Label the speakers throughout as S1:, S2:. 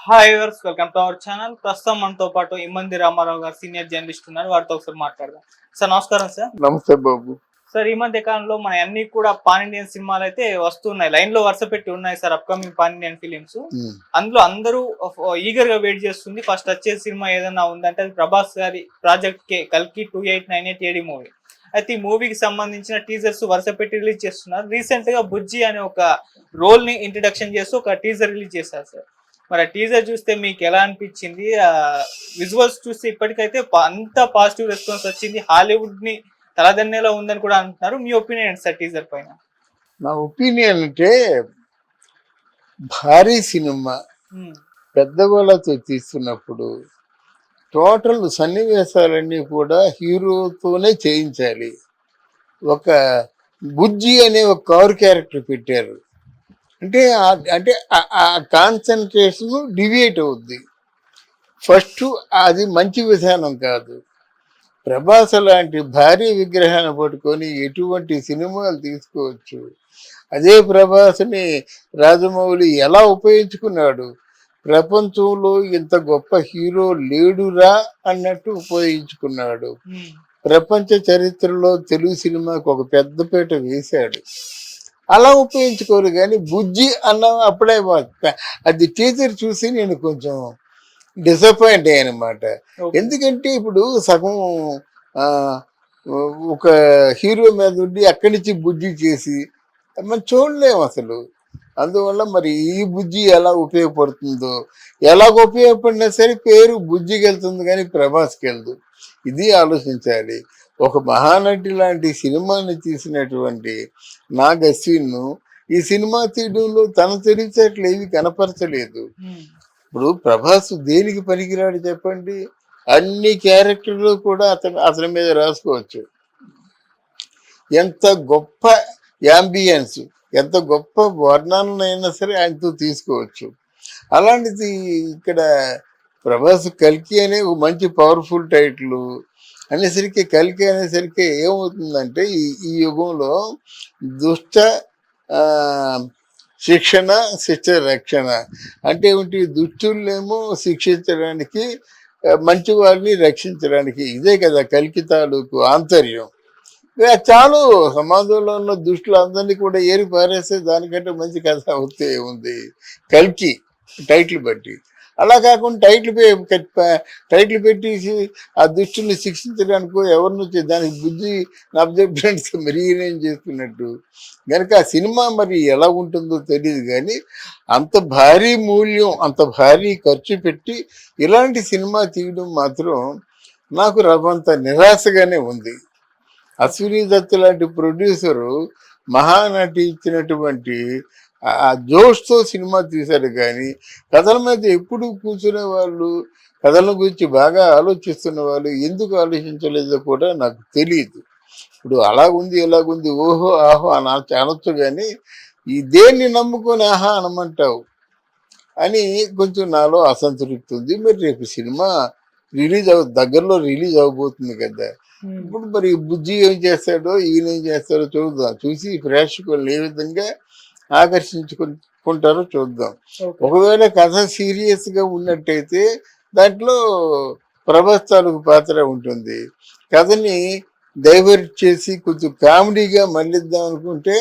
S1: Hi viewers, welcome to our channel. ప్రస్తుతం మనతో పాటు ఇమ్మంది రామారావు గారు సీనియర్ జర్నలిస్ట్ ఉన్నారు. వారితో ఒకసారి మాట్లాడదాం. సార్ నమస్కారం సార్.
S2: నమస్తే బాబు.
S1: సార్, ఈ మధ్య కాలంలో మన అన్ని కూడా పాన్ ఇండియన్ సినిమాలు అయితే వస్తున్నాయి, లైన్ లో వరుస పెట్టి ఉన్నాయి sir. Upcoming pan Indian films, అందులో అందరూ ఈగర్ గా వెయిట్ చేస్తుంది. ఫస్ట్ వచ్చే సినిమా ఏదైనా ఉందంటే అది ప్రభాస్ గారి ప్రాజెక్ట్ కల్కి 2898 AD మూవీ. అయితే ఈ మూవీకి సంబంధించిన టీజర్స్ వరుస పెట్టి రిలీజ్ చేస్తున్నారు. రీసెంట్ గా బుజ్జి అనే ఒక రోల్ ని ఇంట్రడక్షన్ చేస్తూ ఒక టీజర్ రిలీజ్ చేశారు సార్. మరి ఆ టీజర్ చూస్తే మీకు ఎలా అనిపించింది? విజువల్స్ చూస్తే ఇప్పటికైతే అంత పాజిటివ్ రెస్పాన్స్ వచ్చింది, హాలీవుడ్ ని తలదన్నేలా ఉందని కూడా అంటున్నారు. మీ ఒపీనియన్ ఏంటి సార్ టీజర్ పైన?
S2: నా ఒపీనియన్ అంటే భారీ సినిమా పెద్దవాళ్ళతో తీస్తున్నప్పుడు టోటల్ సన్నివేశాలన్నీ కూడా హీరోతోనే చేయించాలి. ఒక బుజ్జి అనే ఒక కారు క్యారెక్టర్ పెట్టారు అంటే అంటే ఆ కాన్సన్ట్రేషన్ డివియేట్ అవుద్ది. ఫస్ట్ అది మంచి విధానం కాదు. ప్రభాస్ లాంటి భారీ విగ్రహాన్ని పట్టుకొని ఎటువంటి సినిమాలు తీసుకోవచ్చు. అదే ప్రభాస్ని రాజమౌళి ఎలా ఉపయోగించుకున్నాడు, ప్రపంచంలో ఇంత గొప్ప హీరో లేడురా అన్నట్టు ఉపయోగించుకున్నాడు. ప్రపంచ చరిత్రలో తెలుగు సినిమాకు ఒక పెద్దపీట వేశాడు. అలా ఉపయోగించుకోరు. కానీ బుజ్జి అన్న అప్పుడే అది టీచర్ చూసి నేను కొంచెం డిసప్పాయింట్ అయ్యానమాట. ఎందుకంటే ఇప్పుడు సగం ఒక హీరో మీద ఉండి అక్కడి నుంచి బుజ్జి చేసి మనం చూడలేము అసలు. అందువల్ల మరి ఈ బుజ్జి ఎలా ఉపయోగపడుతుందో, ఎలాగ ఉపయోగపడినా సరే పేరు బుజ్జికి వెళ్తుంది కానీ ప్రభాస్కి వెళ్దు. ఇది ఆలోచించాలి. ఒక మహానటి లాంటి సినిమాని తీసినటువంటి నాగ్ అశ్విన్ ఈ సినిమా తీయడంలో తన తెలివితేటలు ఏవి కనపరచలేదు. ఇప్పుడు ప్రభాస్ దేనికి పనికిరాడు చెప్పండి? అన్ని క్యారెక్టర్లు కూడా అతని మీద రాసుకోవచ్చు. ఎంత గొప్ప యాంబియన్స్, ఎంత గొప్ప వర్ణనైనా సరే ఆయనతో తీసుకోవచ్చు. అలాంటిది ఇక్కడ ప్రభాస్ కల్కి అనే ఒక మంచి పవర్ఫుల్ టైటిల్ అనేసరికి, కల్కి అనేసరికి ఏమవుతుందంటే ఈ యుగంలో దుష్ట శిక్షణ, శిక్ష రక్షణ అంటే ఏమిటి? దుష్టులేమో శిక్షించడానికి, మంచి వారిని రక్షించడానికి. ఇదే కదా కల్కి తాలూకు ఆంతర్యం. చాలు సమాజంలో ఉన్న దుష్టులు అందరినీ కూడా ఏరి పారేస్తే దానికంటే మంచి కథ అవుతే ఉంది కల్కి టైటిల్ బట్టి. అలా కాకుండా టైటిల్ పెట్టేసి ఆ దుష్టుల్ని శిక్షించడానికో ఎవరినొచ్చి దానికి బుద్ధి అబ్జెక్ట్ మెరీనేం చేస్తున్నట్టు. కనుక ఆ సినిమా మరి ఎలా ఉంటుందో తెలియదు. కానీ అంత భారీ మూల్యం, అంత భారీ ఖర్చు పెట్టి ఇలాంటి సినిమా తీయడం మాత్రం నాకు రవ్వంత నిరాశగానే ఉంది. అశ్విని దత్ లాంటి ప్రొడ్యూసరు మహానటి ఇచ్చినటువంటి ఆ జోష్తో సినిమా తీశారు. కానీ కథల మీద ఎప్పుడు కూర్చునే వాళ్ళు, కథల గురించి బాగా ఆలోచిస్తున్న వాళ్ళు ఎందుకు ఆలోచించలేదో కూడా నాకు తెలియదు. ఇప్పుడు అలాగుంది ఎలాగుంది ఓహో ఆహో అనొచ్చు. కానీ ఈ దేన్ని నమ్ముకొని ఆహా అనమంటావు అని కొంచెం నాలో అసంతృప్తి ఉంది. మరి రేపు సినిమా దగ్గరలో రిలీజ్ అవబోతుంది కదా. ఇప్పుడు మరి బుజ్జి ఏం చేస్తాడో, ఈయన ఏం చేస్తాడో చూద్దాం. చూసి ప్రేక్షకులను ఏ విధంగా ఆకర్షించుకుంటారో చూద్దాం. ఒకవేళ కథ సీరియస్ గా ఉన్నట్టయితే దాంట్లో ప్రభాస్ తాలూకు పాత్ర ఉంటుంది. కథని డైవర్ట్ చేసి కొంచెం కామెడీగా మళ్ళిద్దాం అనుకుంటే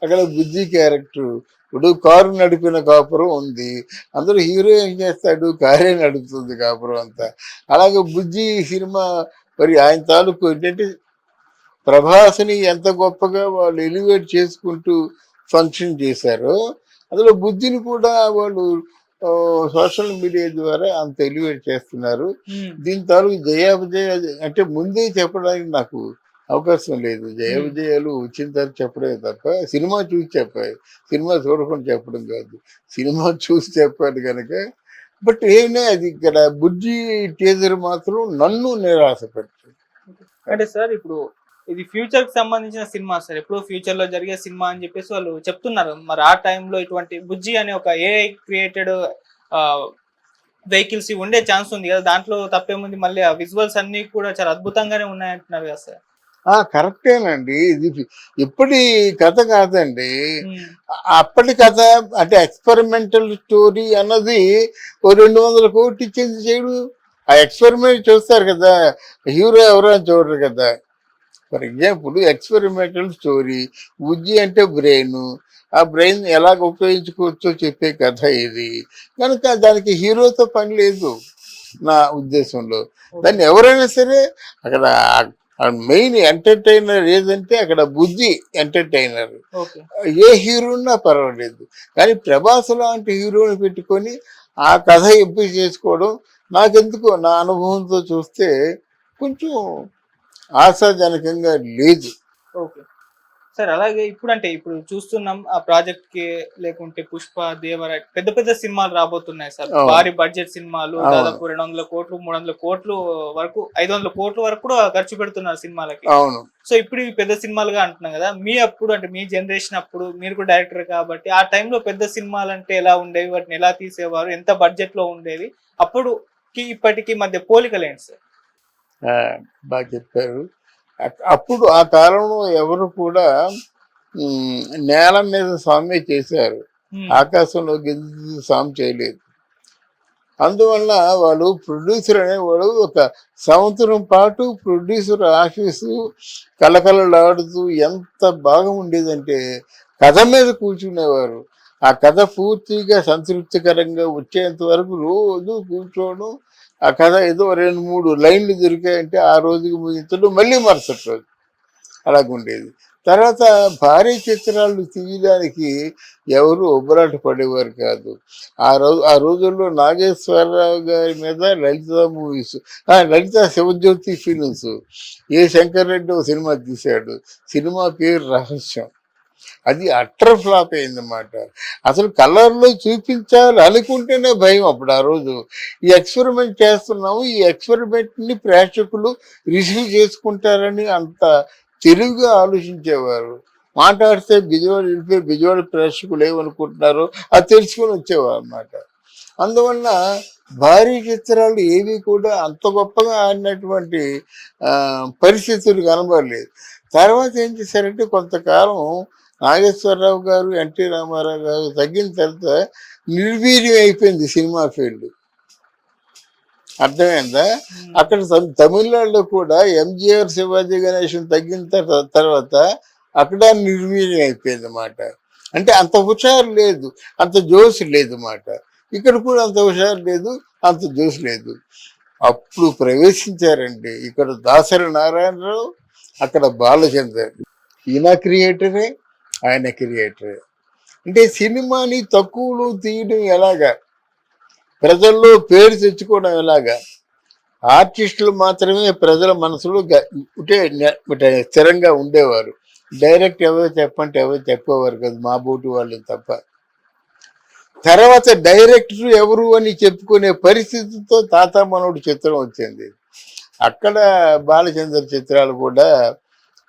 S2: అక్కడ బుజ్జి క్యారెక్టర్. ఇప్పుడు కారు నడిపిన కాపురం ఉంది, అందరూ హీరో ఏం చేస్తాడు? కారే నడుపుతుంది కాపురం అంతా. అలాగే బుజ్జి సినిమా మరి ఆయన తాలూకు ఏంటంటే ప్రభాస్ని ఎంత గొప్పగా వాళ్ళు ఎలివేట్ చేసుకుంటూ ఫంక్షన్ చేశారో అందులో బుద్ధిని కూడా వాళ్ళు సోషల్ మీడియా ద్వారా అంత ఎలివేట్ చేస్తున్నారు. దీని తాలూకు జయాపజయ అంటే ముందే చెప్పడానికి నాకు అవకాశం లేదు. జయ విజయాలు వచ్చిన తర్వాత చెప్పడమే తప్ప సినిమా చూసి చెప్పాలి, సినిమా చూడకుండా చెప్పడం కాదు. సినిమా చూసి చెప్పాలి కనుక. బట్ ఏమైనా అది ఇక్కడ బుజ్జి టీజర్ మాత్రం నన్ను నిరాశపడుతుంది.
S1: అంటే సార్ ఇప్పుడు ఇది ఫ్యూచర్ కి సంబంధించిన సినిమా సార్, ఎప్పుడో ఫ్యూచర్ లో జరిగే సినిమా అని చెప్పేసి వాళ్ళు చెప్తున్నారు. మరి ఆ టైంలో ఇటువంటి బుజ్జి అనే ఒక ఏఐ క్రియేటెడ్ వెహికల్స్ ఉండే ఛాన్స్ ఉంది కదా, దాంట్లో తప్పేముంది? మళ్ళీ ఆ విజువల్స్ అన్ని కూడా చాలా అద్భుతంగానే ఉన్నాయంటున్నారు కదా సార్.
S2: కరెక్టేనండి. ఇది ఇప్పటి కథ కాదండి.
S1: ఉమ్,
S2: అప్పటి కథ అంటే ఎక్స్పెరిమెంటల్ స్టోరీ అన్నది ఓ 200 కోట్లు ఇచ్చేది చేయడు. ఆ ఎక్స్పెరిమెంట్ చూస్తారు కదా, హీరో ఎవరో అని చూడరు కదా. ఫర్ ఎగ్జాంపుల్ ఎక్స్పెరిమెంటల్ స్టోరీ, బుజ్జి అంటే బ్రెయిన్, ఆ బ్రెయిన్ ఎలాగ ఉపయోగించుకోవచ్చో చెప్పే కథ ఇది. కనుక దానికి హీరోతో పని లేదు నా ఉద్దేశంలో.
S1: ఓకే.
S2: దాన్ని ఎవరైనా సరే అక్కడ మెయిన్ ఎంటర్టైనర్ ఏదంటే అక్కడ బుజ్జి ఎంటర్టైనర్.
S1: ఓకే.
S2: ఏ హీరోన్నా పర్వాలేదు, కానీ ప్రభాస్ లాంటి హీరోని పెట్టుకొని ఆ కథ ఎంపిక చేసుకోవడం నాకెందుకో నా అనుభవంతో చూస్తే కొంచెం ఆశాజనకంగా లేదు.
S1: ఓకే. సార్ అలాగే ఇప్పుడు చూస్తున్నాం ఆ ప్రాజెక్ట్ కి, లేకుంటే పుష్ప, దేవర పెద్ద పెద్ద సినిమాలు రాబోతున్నాయి సార్.
S2: అవును,
S1: భారీ బడ్జెట్ సినిమాలు,
S2: అవును,
S1: దాదాపు 200 కోట్లు 300 కోట్లు వరకు, 500 కోట్ల వరకు కూడా ఖర్చు పెడుతున్నారు సినిమాలకి.
S2: అవును.
S1: సో ఇప్పుడు ఇవి పెద్ద సినిమాలుగా అంటున్నాం కదా, మీ అప్పుడు అంటే మీ జనరేషన్ అప్పుడు మీరు కూడా డైరెక్టర్ కాబట్టి ఆ టైంలో పెద్ద సినిమాలు అంటే ఎలా ఉండేవి, వాటిని ఎలా తీసేవారు, ఎంత బడ్జెట్ లో ఉండేవి, అప్పుడుకి ఇప్పటికి మధ్య పోలికలేంటి సార్?
S2: ఆ, బాగా చెప్పారు. అప్పుడు ఆ కాలంలో ఎవరు కూడా నేల మీద స్వామి చేశారు,
S1: ఉమ్,
S2: ఆకాశంలో గిద్ది స్వామి చేయలేదు. అందువల్ల వాళ్ళు ప్రొడ్యూసర్ అనేవాడు ఒక సంవత్సరం పాటు ప్రొడ్యూసర్ ఆఫీసు కలకలలాడుతూ ఎంత బాగా ఉండేదంటే కథ మీద కూర్చునేవారు. ఆ కథ పూర్తిగా సంతృప్తికరంగా వచ్చేంత వరకు రోజు కూర్చోవడం. ఆ కథ ఏదో 2-3 లైన్లు దొరికాయంటే ఆ రోజుకి ముగించడం, మళ్ళీ మరుసటి రోజు అలాగుండేది. తర్వాత భారీ చిత్రాలు తీయడానికి ఎవరు ఉబ్బరాట పడేవారు కాదు. ఆ రోజుల్లో నాగేశ్వరరావు గారి మీద లలిత మూవీస్, లలిత శివజ్యోతి ఫిలిమ్స్, ఏ శంకర్ రెడ్డి ఒక సినిమా తీశాడు, సినిమా పేరు రహస్యం. అది అట్టర్ ఫ్లాప్ అయిందన్నమాట. అసలు కలర్లో చూపించాలి అనుకుంటేనే భయం అప్పుడు. ఆ రోజు ఈ ఎక్స్పెరిమెంట్ చేస్తున్నాము, ఈ ఎక్స్పెరిమెంట్ని ప్రేక్షకులు రిసీవ్ చేసుకుంటారని అంత తెలివిగా ఆలోచించేవారు. మాట్లాడితే బిజువాడ వెళ్ళిపోయి బిజువాడ ప్రేక్షకులు ఏమనుకుంటున్నారో అది తెలుసుకొని వచ్చేవారు అన్నమాట. అందువల్ల భారీ చిత్రాలు ఏవి కూడా అంత గొప్పగా ఆడినటువంటి పరిస్థితులు కనబడలేదు. తర్వాత ఏం చేశారంటే కొంతకాలం నాగేశ్వరరావు గారు, ఎన్టీ రామారావు గారు తగ్గిన తర్వాత నిర్వీర్యం అయిపోయింది సినిమా ఫీల్డ్. అర్థమైందా?
S1: ఉమ్,
S2: అక్కడ తమిళనాడులో కూడా ఎంజీఆర్, శివాజీ గణేశన్ తగ్గిన తర్వాత అక్కడ నిర్వీర్యం అయిపోయింది అన్నమాట. అంటే అంత హుషారు లేదు, అంత జోష్ లేదు అన్నమాట. ఇక్కడ కూడా అంత హుషారు లేదు, అంత జోష్ లేదు. అప్పుడు ప్రవేశించారండి ఇక్కడ దాసరి నారాయణరావు, అక్కడ బాలచందర్. ఈయన క్రియేటరే, ఆయన క్రియేటరే. అంటే సినిమాని తక్కువలో తీయడం ఎలాగా, ప్రజల్లో పేరు తెచ్చుకోవడం ఎలాగా, ఆర్టిస్టులు మాత్రమే ప్రజల మనసులో స్థిరంగా ఉండేవారు. డైరెక్ట్ ఎవరో చెప్పంటే ఎవరో చెప్పేవారు కదా, మా బోటి వాళ్ళు తప్ప. తర్వాత డైరెక్టర్ ఎవరు అని చెప్పుకునే పరిస్థితితో తాత మనోడు చిత్రం వచ్చింది. అక్కడ బాలచంద్ర చిత్రాలు కూడా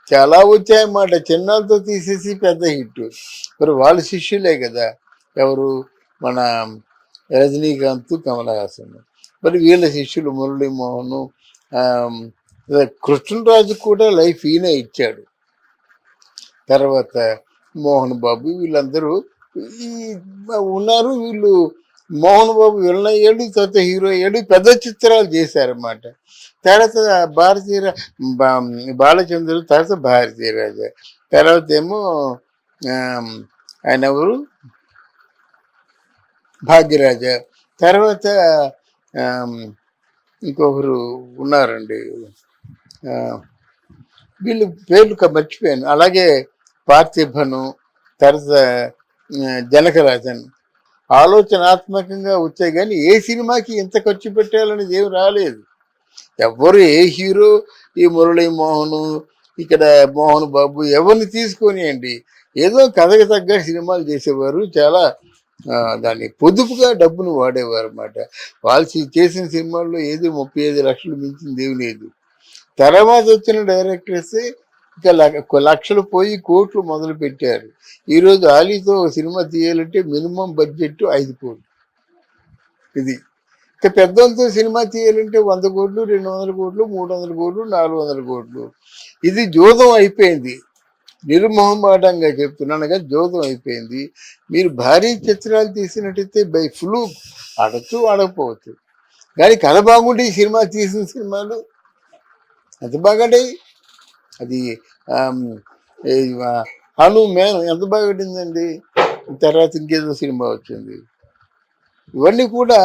S2: చాలా వచ్చాయన్నమాట. చిన్నాలతో తీసేసి పెద్ద హిట్. మరి వాళ్ళ శిష్యులే కదా, ఎవరు మన రజనీకాంత్, కమల్ హాసన్. మరి వీళ్ళ శిష్యులు మురళీమోహన్, కృష్ణరాజు కూడా లైఫ్ ఈయన ఇచ్చాడు. తర్వాత మోహన్ బాబు, వీళ్ళందరూ ఈ ఉన్నారు. వీళ్ళు మోహన్ బాబు విలన్ అయ్యాడు, తర్వాత హీరో అయ్యాడు, పెద్ద చిత్రాలు చేశారన్నమాట. తర్వాత బాలచంద్రుడు, తర్వాత భారతీరాజ, తర్వాత ఏమో ఆయన ఎవరు భాగ్యరాజ, తర్వాత ఇంకొకరు ఉన్నారండి, వీళ్ళు పేర్లు మర్చిపోయాను. అలాగే పార్థిభను, తర్వాత జనకరాజన్. ఆలోచనాత్మకంగా వచ్చాయి కానీ ఏ సినిమాకి ఎంత ఖర్చు పెట్టాలనేది ఏమి రాలేదు. ఎవరు ఏ హీరో, ఈ మురళీమోహన్, ఇక్కడ మోహన్ బాబు ఎవరిని తీసుకొనియండి, ఏదో కథకు తగ్గ సినిమాలు చేసేవారు. చాలా దాన్ని పొదుపుగా డబ్బును వాడేవారు అన్నమాట. వాళ్ళు చేసిన సినిమాల్లో ఏది 35 లక్షలు మించింది ఏమి లేదు. తర్వాత వచ్చిన డైరెక్టర్స్ ఇక లక్షలు పోయి కోట్లు మొదలు పెట్టారు. ఈరోజు ఆలీతో సినిమా తీయాలంటే మినిమం బడ్జెట్ 5 కోట్లు. ఇది ఇక పెద్దలతో సినిమా తీయాలంటే 100 కోట్లు, 200 కోట్లు, 300 కోట్లు, 400 కోట్లు. ఇది జోదం అయిపోయింది. నిర్మోహమాటంగా చెప్తున్నాను కానీ జోదం అయిపోయింది. మీరు భారీ చిత్రాలు తీసినట్టయితే బై ఫ్లూక్ ఆడచ్చు, ఆడకపోవచ్చు. కానీ కథ బాగుంటే ఈ సినిమా తీసిన సినిమాలు ఎంత బాగాడాయి. అది హనుమాన్ ఎంత బాగుంటుందండి. తర్వాత ఇంకేదో సినిమా వచ్చింది. ఇవన్నీ కూడా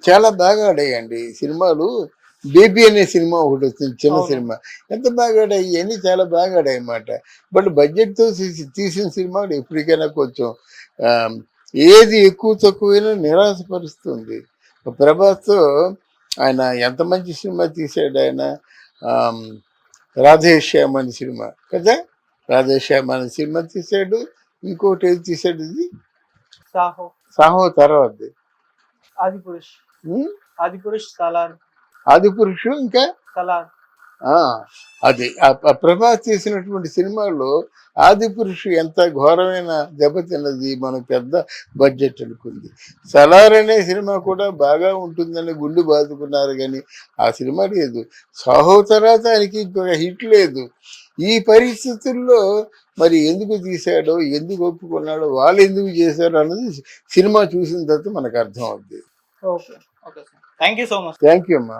S2: చాలా బాగా ఆడాయండి సినిమాలు. బేబీ అనే సినిమా ఒకటి వచ్చింది, చిన్న సినిమా, ఎంత బాగా ఆడాయి. ఇవన్నీ చాలా బాగా ఆడాయి అన్నమాట. బట్ బడ్జెట్తో తీసిన సినిమాలు ఎప్పటికైనా కొంచెం ఏది ఎక్కువ తక్కువైనా నిరాశపరుస్తుంది. ప్రభాస్తో ఆయన ఎంత మంచి సినిమా తీశాడు. ఆయన రాధేశ్యామ్ అనే సినిమా కదా, రాధేశ్యామ్ అనే సినిమా తీశాడు. ఇంకోటి ఏది తీశాడు, ఇది
S1: సాహో,
S2: సాహో తర్వాత
S1: ఆదిపురుష్, ఆదిపురుష్, సలార్,
S2: ఆదిపురుషు, ఇంకా
S1: సలార్.
S2: అది ప్రభాస్ చేసినటువంటి సినిమాల్లో ఆదిపురుషు ఎంత ఘోరమైన దెబ్బతిన్నది. మనం పెద్ద బడ్జెట్ అనుకుంది. సలార్ అనే సినిమా కూడా బాగా ఉంటుందని గుండు బాదుకున్నారు కానీ ఆ సినిమా లేదు. సాహో తర్వాత ఆయనకి ఇంకొక హిట్ లేదు. ఈ పరిస్థితుల్లో మరి ఎందుకు తీశాడో, ఎందుకు ఒప్పుకున్నాడో, వాళ్ళు ఎందుకు చేశారో అన్నది సినిమా చూసిన తర్వాత మనకు అర్థం అవుద్ది.
S1: Okay, okay sir, thank you so much.
S2: Thank you అమ్మా.